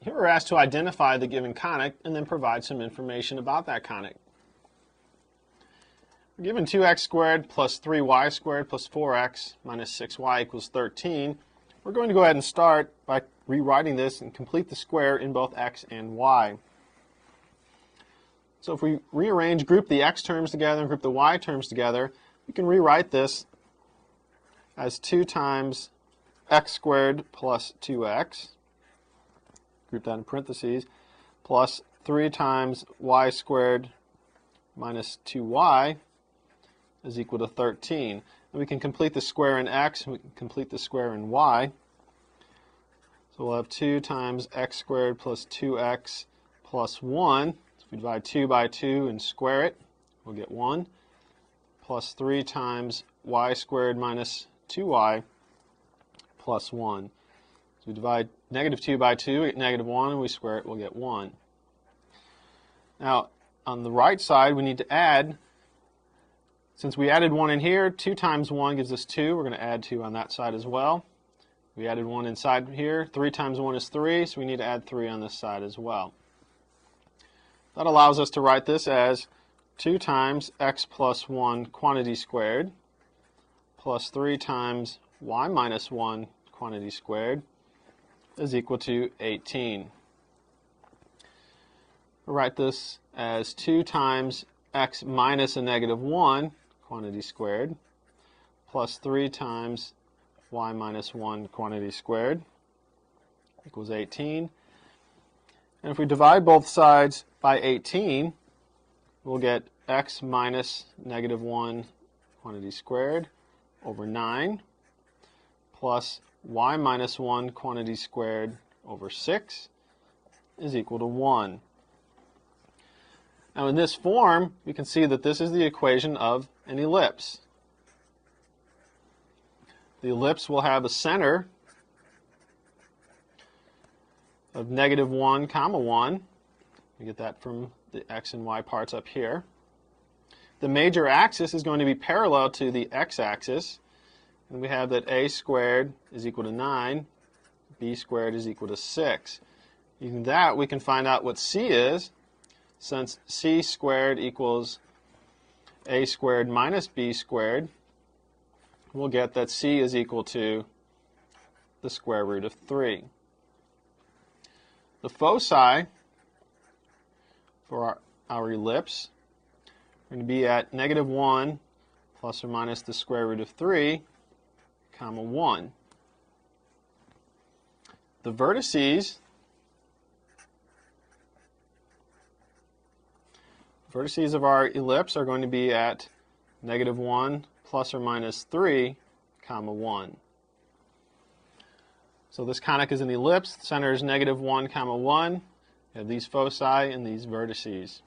Here we're asked to identify the given conic and then provide some information about that conic. We're given 2x squared plus 3y squared plus 4x minus 6y equals 13. We're going to go ahead and start by rewriting this and complete the square in both x and y. So if we group the x terms together and group the y terms together, we can rewrite this as 2 times x squared plus 2x, group that in parentheses, plus 3 times y squared minus 2y is equal to 13. And we can complete the square in x and we can complete the square in y. So we'll have 2 times x squared plus 2x plus 1. So if we divide 2 by 2 and square it, we'll get 1. Plus 3 times y squared minus 2y plus 1. So we divide negative 2 by 2, we get negative 1, and we square it, we'll get 1. Now, on the right side, we need to add. Since we added 1 in here, 2 times 1 gives us 2. We're going to add 2 on that side as well. We added 1 inside here. 3 times 1 is 3, so we need to add 3 on this side as well. That allows us to write this as 2 times x plus 1 quantity squared plus 3 times y minus 1 quantity squared is equal to 18. We'll write this as 2 times x minus a negative 1 quantity squared plus 3 times y minus 1 quantity squared equals 18. And if we divide both sides by 18, we'll get x minus negative 1 quantity squared over 9 plus y minus 1 quantity squared over 6 is equal to 1. Now in this form, we can see that this is the equation of an ellipse. The ellipse will have a center of negative 1, comma 1. We get that from the x and y parts up here. The major axis is going to be parallel to the x-axis, and we have that a squared is equal to 9, b squared is equal to 6. Using that, we can find out what c is. Since c squared equals a squared minus b squared, we'll get that c is equal to the square root of 3. The foci for our ellipse are going to be at negative 1 plus or minus the square root of 3, comma 1. The vertices of our ellipse are going to be at negative 1 plus or minus 3, comma 1. So this conic is an ellipse. The center is negative 1, comma 1. We have these foci and these vertices.